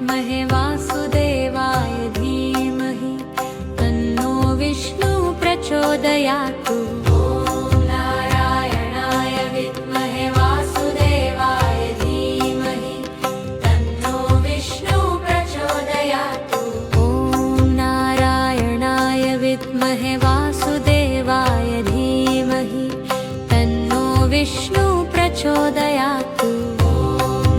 विद्महे वासुदेवाय धीमहि तन्नो विष्णु प्रचोदयातु। नारायणाय विद्महे वासुदेवाय धीमहि तन्नो विष्णु प्रचोदयातु। नारायणाय विद्महे वासुदेवाय धीमहि तन्नो विष्णु प्रचोदयातु।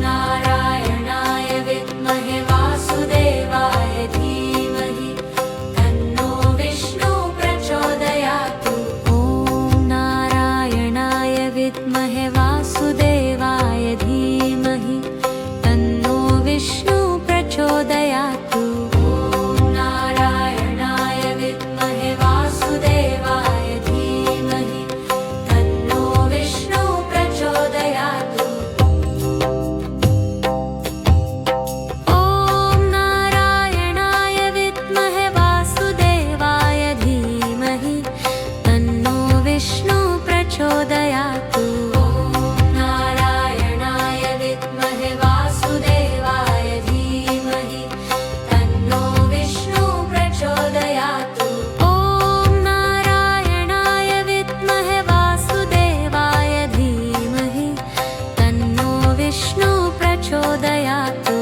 नारायणाय विद्महे वासुदेवाय धीमहि तन्नो विष्णु प्रचोदयातु। नारायणाय विद्महे वासुदेवाय धीमहि तन्नो विष्णु प्रचोदयातु। नारायणाय विद्महे वासुदेवाय धीमहि तन्नो विष्णु प्रचोदयातु। नारायणाय विद्महे वासुदेवाय धीमहि तन्नो विष्णु प्रचोदयातु। नारायणाय विद्महे वासुदेवाय धीमहि तन्नो विष्णु प्रचोदयातु। नारायणाय विद्महे वासुदेवाय धीमहि तन्नो विष्णु प्रचोदयातु।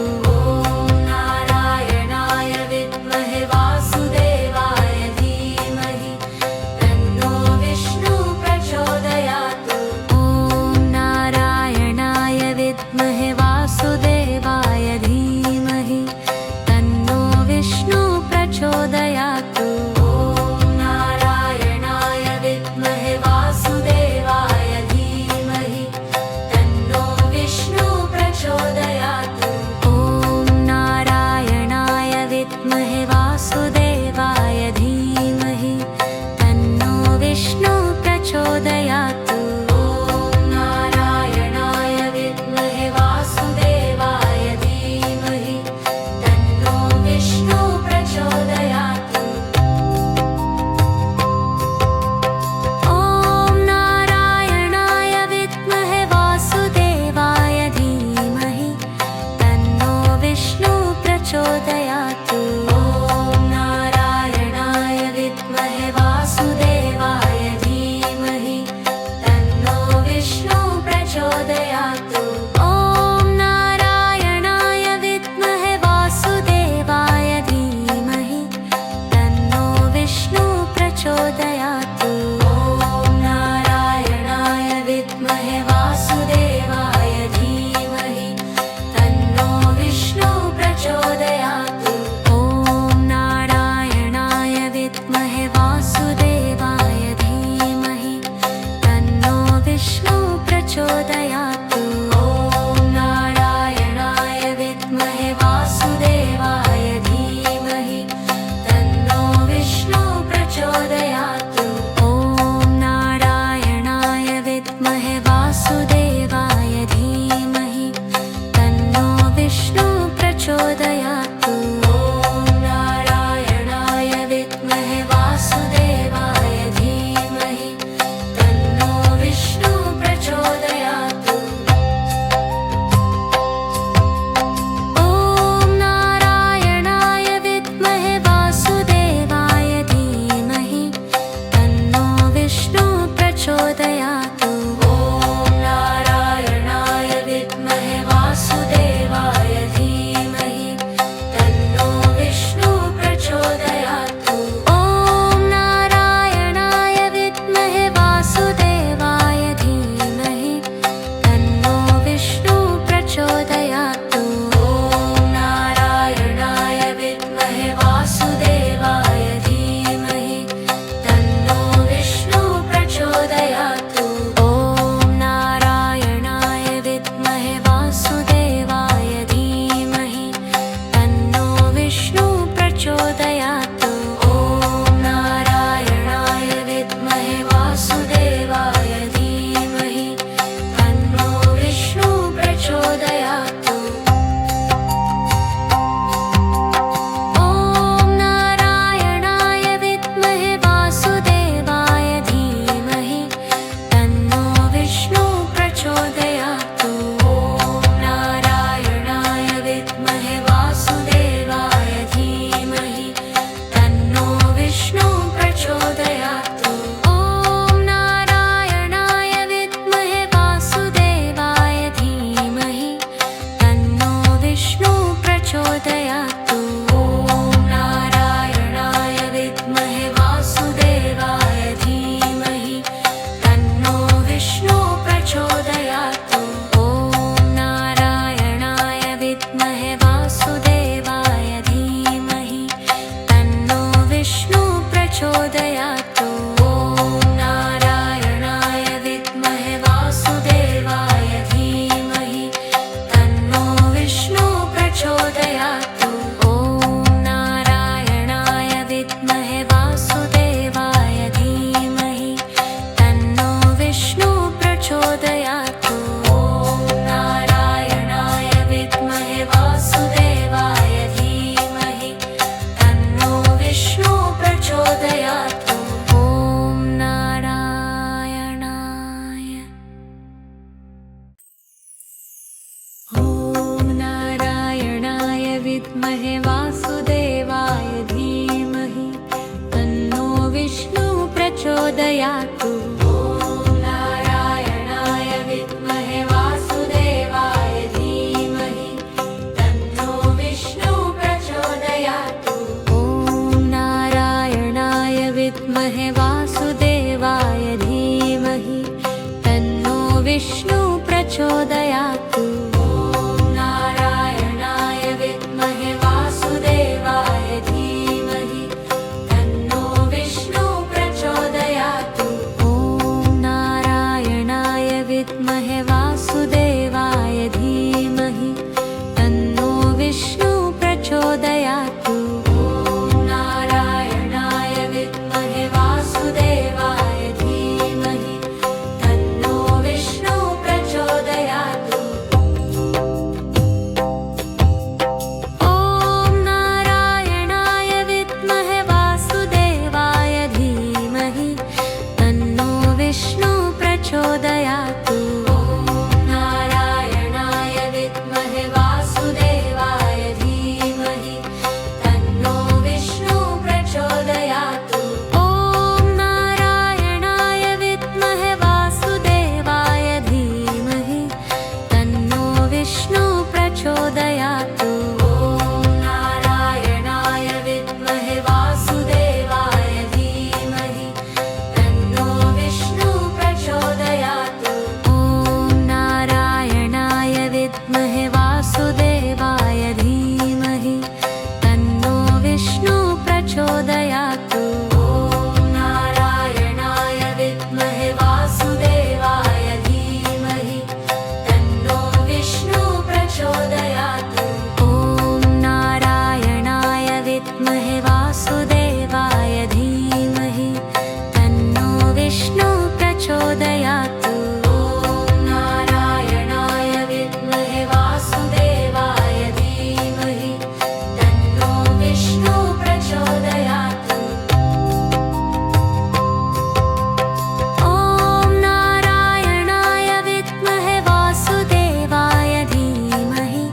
नारायणाय विद्महे वासुदेवाय धीमहि तन्नो विष्णु प्रचोदयातु। नारायणाय विद्महे वासुदेवाय धीमहि तन्नो विष्णु प्रचोदयातु। नारायणाय विद्महे वासुदेवाय धीमहि तन्नो विष्णु प्रचोदयातु। नारायणाय विद्महे वासुदेवाय धीमहि तन्नो विष्णु प्रचोदयातु। नारायणाय विद्महे वासुदेवाय धीमहि तन्नो विष्णु प्रचोदयातु। नारायणाय विद्महे वासुदेवाय धीमहि तन्नो विष्णु प्रचोदयातु। नारायणाय विद्महे वासुदेवाय धीमहि तन्नो विष्णु प्रचोदयातु। नारायणाय विद्महे वासुदेवाय धीमहि तन्नो विष्णु प्रचोदयातु। नारायणाय विद्महे वासुदेवाय धीमहि तन्नो विष्णु प्रचोदयातु। नारायणाय विद्महे वासुदेवाय धीमहि तन्नो विष्णु प्रचोदयातु। नारायणाय विद्महे वासुदेवाय धीमहि तन्नो विष्णु प्रचोदयातु। नारायणाय विद्महे वासुदेवाय धीमहि तन्नो विष्णु प्रचोदयातु। नारायणाय विद्महे वासुदेवाय धीमहि तन्नो विष्णु प्रचोदयातु। नारायणाय विद्महे वासुदेवाय धीमहि तन्नो विष्णु प्रचोदयातु। नारायणाय विद्महे वासुदेवाय धीमहि तन्नो विष्णु प्रचोदयातु। नारायणाय विद्महे वासुदेवाय धीमहि तन्नो विष्णु प्रचोदयातु। नारायणाय विद्महे वासुदेवाय धीमहि तन्नो विष्णु प्रचोदयातु। नारायणाय विद्महे वासुदेवाय धीमहि तन्नो विष्णु प्रचोदयातु। नारायणाय विद्महे वासुदेवाय धीमहि तन्नो विष्णु प्रचोदयातु। नारायणाय विद्महे वासुदेवाय धीमहि तन्नो विष्णु प्रचोदयातु। नारायणाय विद्महे वासुदेवाय प्रचोदयातु। ॐ नारायणाय विद्महे वासुदेवाय धीमहि तन्नो विष्णु प्रचोदयातु। ॐ नारायणाय विद्महे वासुदेवाय धीमहि तन्नो विष्णु प्रचोदयातु। ॐ नारायणाय विद्महे वासुदेवाय धीमहि तन्नो विष्णु प्रचोदयातु। ॐ नारायणाय विद्महे वासुदेवाय धीमहि तन्नो विष्णु प्रचोदयातु। ॐ नारायणाय विद्महे वासुदेवाय धीमहि तन्नो विष्णु प्रचोदयातु। ॐ नारायणाय विद्महे वासुदेवाय धीमहि तन्नो विष्णु प्रचोदयातु। ॐ नारायणाय विद्महे वासुदेवाय धीमहि तन्नो विष्णु प्रचोदयातु। ॐ नारायणाय विद्महे वासुदेवाय धीमहि तन्नो विष्णु प्रचोदयातु। ॐ नारायणाय विद्महे वासुदेवाय धीमहि तन्नो विष्णु प्रचोदयातु। ॐ नारायणाय विद्महे वासुदेवाय धीमहि तन्नो विष्णु प्रचोदयातु। ॐ नारायणाय विद्महे वासुदेवाय धीमहि तन्नो विष्णु प्रचोदयातु। ॐ नारायणाय विद्महे वासुदेवाय धीमहि तन्नो विष्णु प्रचोदयातु। ॐ नारायणाय विद्महे वासुदेवाय धीमहि तन्नो विष्णु प्रचोदयातु। ॐ नारायणाय विद्महे वासुदेवाय धीमहि तन्नो विष्णु प्रचोदयातु। ॐ नारायणाय विद्महे वासुदेवाय धीमहि तन्नो विष्णु प्रचोदयातु। ॐ नारायणाय विद्महे वासुदेवाय धीमहि तन्नो विष्णु प्रचोदयातु। ॐ नारायणाय विद्महे वासुदेवाय धीमहि तन्नो विष्णु प्रचोदयातु। ॐ नारायणाय विद्महे वासुदेवाय धीमहि तन्नो विष्णु प्रचोदयातु। ॐ नारायणाय विद्महे वासुदेवाय धीमहि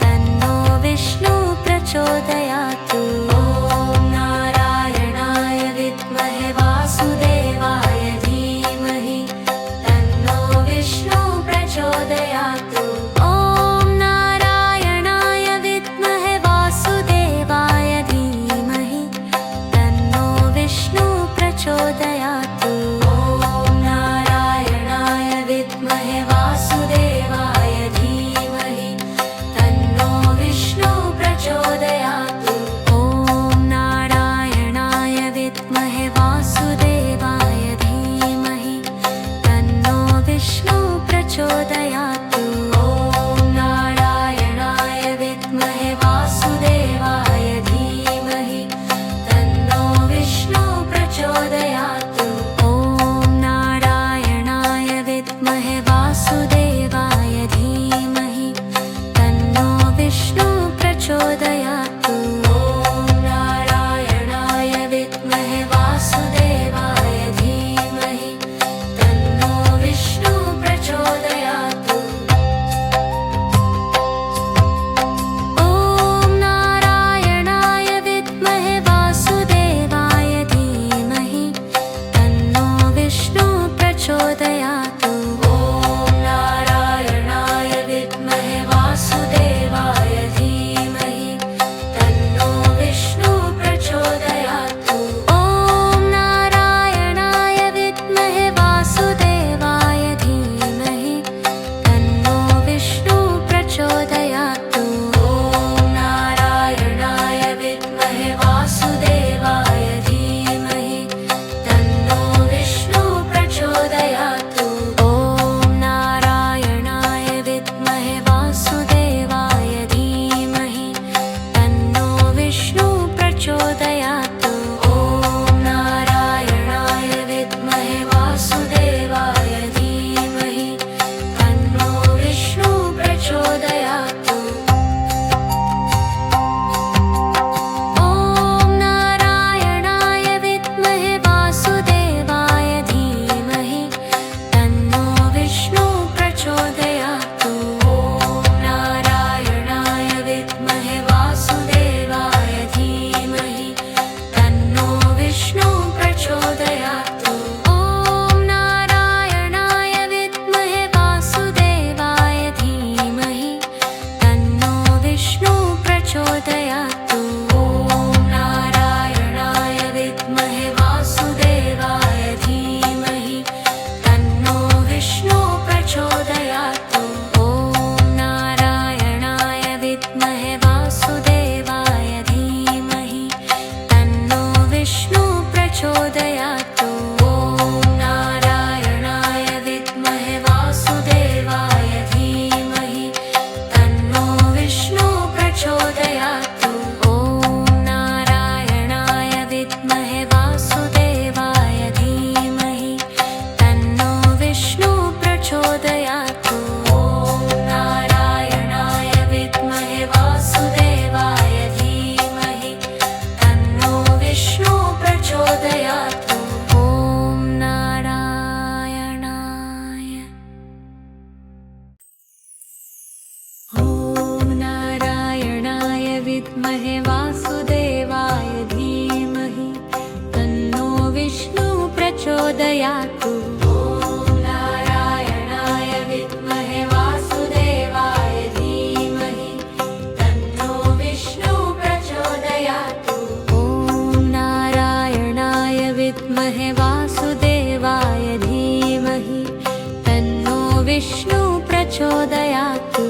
तन्नो विष्णु प्रचोदयातु। ॐ नारायणाय विद्महे वासुदेवाय धीमहि तन्नो विष्णु प्रचोदयातु। ॐ नारायणाय विद्महे वासुदेवाय धीमहि तन्नो विष्णु प्रचोदयातु। ॐ नारायणाय विद्महे वासुदेवाय धीमहि तन्नो विष्णु प्रचोदयातु। ॐ नारायणाय विद्महे वासुदेवाय धीमहि तन्नो विष्णु प्रचोदयातु। ॐ नारायणाय विद्महे वासुदेवाय धीमहि तन्नो विष्णु प्रचोदयातु। ॐ नारायणाय विद्महे वासुदेवाय धीमहि तन्नो विष्णु प्रचोदयातु। ॐ नारायणाय विद्महे वासुदेवाय धीमहि तन्नो विष्णु प्रचोदयातु। विद्महे वासुदेवाय धीमहि तन्नो विष्णु प्रचोदयातु। ॐ नारायणाय विद्महे वासुदेवाय धीमहि तन्नो विष्णु प्रचोदयातु। ॐ नारायणाय विद्महे वासुदेवाय धीमहि तन्नो विष्णु प्रचोदयातु।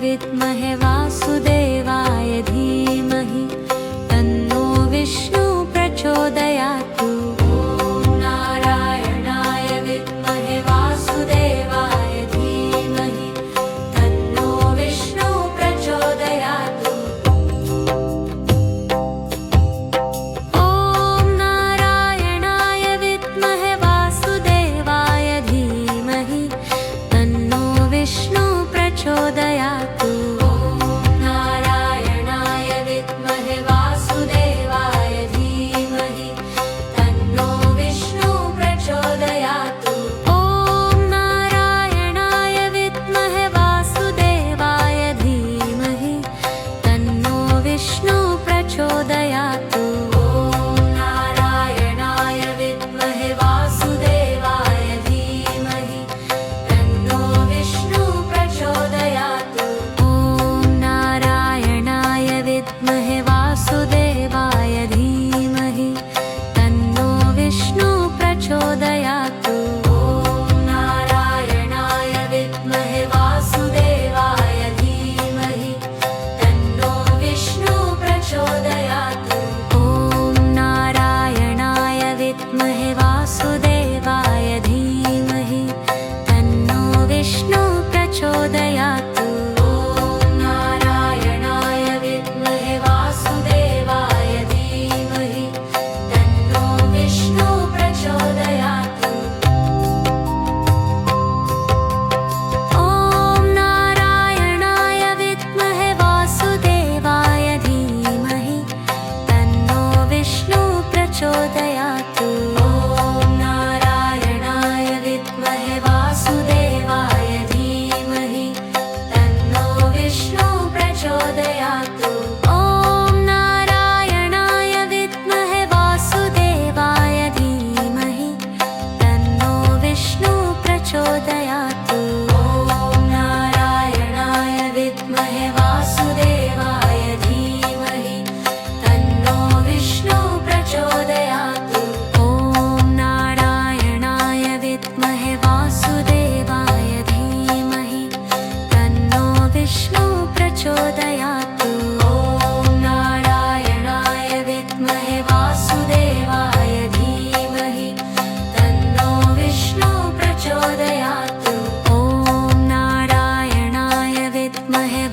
विद्महे वासुदेवाय धीमहि तन्नो विष्णु प्रचोदयातु। ॐ नारायणाय विद्महे वासुदेवाय धीमहि तन्नो विष्णु प्रचोदयातु। ॐ नारायणाय विद्महे वासुदेवाय धीमहि तन्नो विष्णु प्रचोदयातु।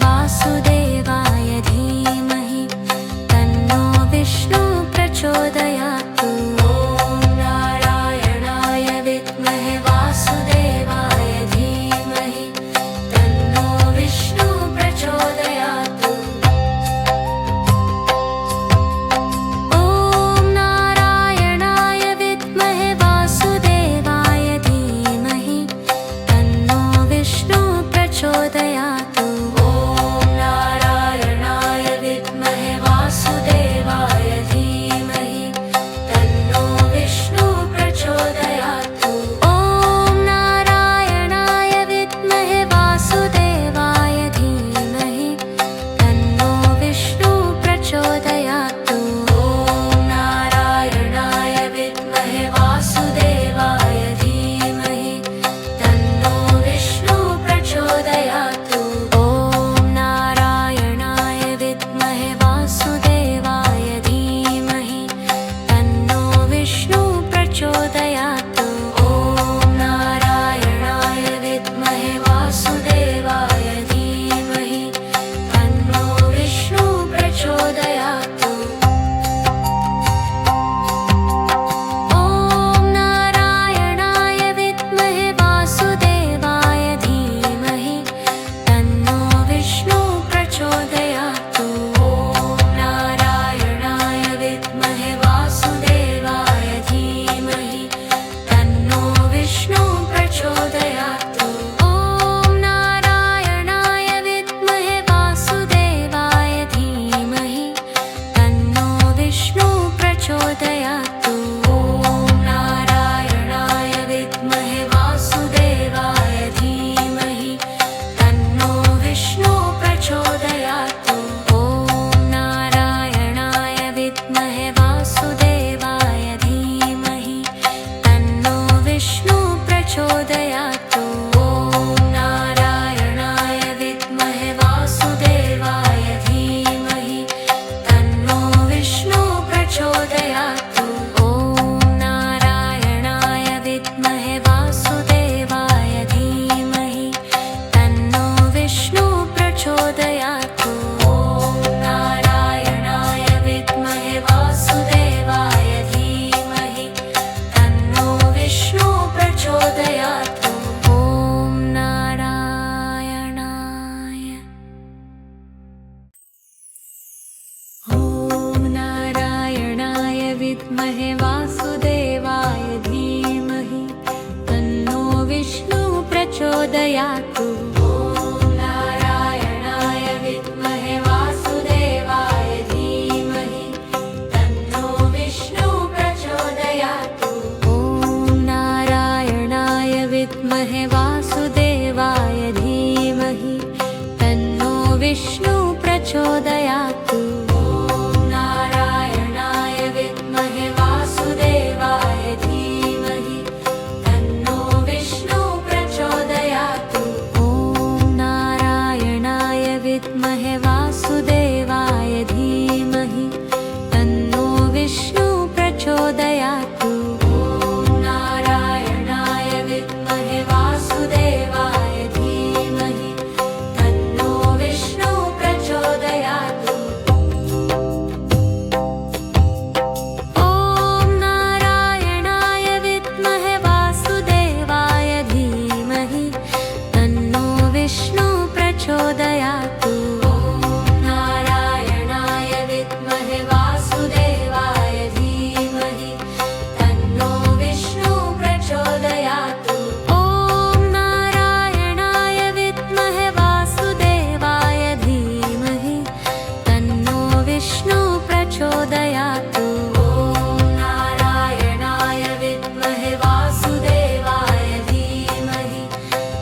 वासुदेवाय धीमहि विद्महे वासुदेवाय धीमहि तन्नो विष्णु प्रचोदयातु। ॐ नारायणाय विद्महे वासुदेवाय धीमहि तन्नो विष्णु प्रचोदयातु। ॐ नारायणाय विद्महे वासुदेवाय धीमहि तन्नो विष्णु प्रचोदयातु। ॐ नारायणाय विद्महे वासुदेवाय धीमहि तन्नो विष्णु प्रचोदयातु। ॐ नारायणाय विद्महे वासुदेवाय धीमहि तन्नो विष्णु प्रचोदयातु। ॐ नारायणाय विद्महे वासुदेवाय धीमहि तन्नो विष्णु प्रचोदयातु। ॐ नारायणाय विद्महे वासुदेवाय धीमहि तन्नो विष्णु प्रचोदयातु। ॐ नारायणाय विद्महे वासुदेवाय धीमहि तन्नो विष्णु प्रचोदयातु। ॐ नारायणाय विद्महे वासुदेवाय धीमहि तन्नो विष्णु प्रचोदयातु। ॐ नारायणाय विद्महे वासुदेवाय धीमहि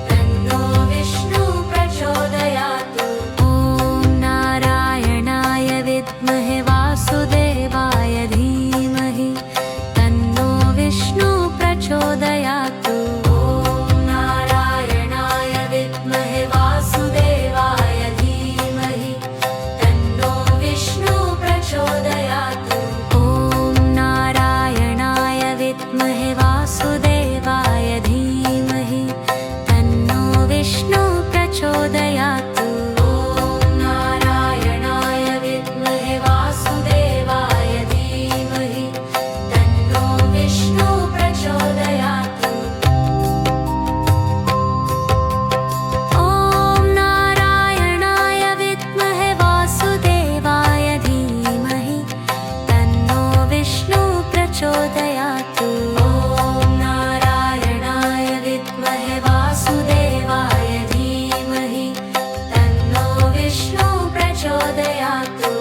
तन्नो विष्णु प्रचोदयातु। ॐ नारायणाय विद्महे वासुदेवाय धीमहि तन्नो विष्णु प्रचोदयातु। ॐ नारायणाय विद्महे वासुदेवाय धीमहि तन्नो विष्णु प्रचोदयातु। ॐ नारायणाय विद्महे वासुदेवाय धीमहि तन्नो विष्णु प्रचोदयातु। ॐ नारायणाय विद्महे वासुदेवाय धीमहि तन्नो विष्णु प्रचोदयातु। ॐ नारायणाय विद्महे वासुदेवाय धीमहि तन्नो विष्णु प्रचोदयातु। ॐ नारायणाय विद्महे वासुदेवाय धीमहि तन्नो विष्णु प्रचोदयातु।